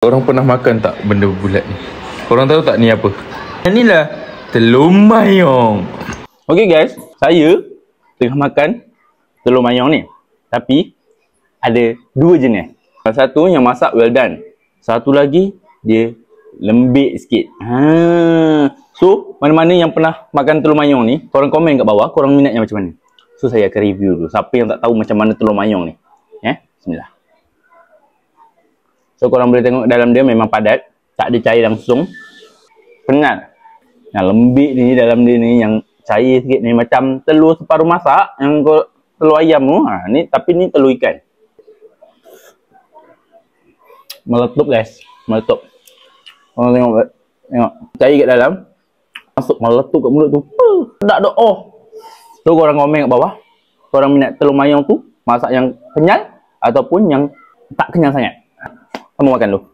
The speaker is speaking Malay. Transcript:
Korang pernah makan tak benda bulat ni? Korang tahu tak ni apa? Inilah telur mayong. Okay guys, saya tengah makan telur mayong ni. Tapi ada dua jenis. Satu yang masak well done. Satu lagi dia lembik sikit. So, mana-mana yang pernah makan telur mayong ni, korang komen kat bawah, korang minat yang macam mana. So, saya akan review dulu. Siapa yang tak tahu macam mana telur mayong ni. Bismillah. So, korang boleh tengok dalam dia memang padat. Tak ada cair langsung. Penat. Yang lembik ni dalam dia ni, yang cair sikit ni macam telur separuh masak, yang telur ayam tu. Ni, tapi ni telur ikan. Meletup guys. Meletup. Korang tengok. Tengok. Cair kat dalam. Masuk meletup kat mulut tu. Tak ada. So, korang komen kat bawah. Korang minat telur mayong tu masak yang kenyal ataupun yang tak kenyal sangat. Kamu makan dulu.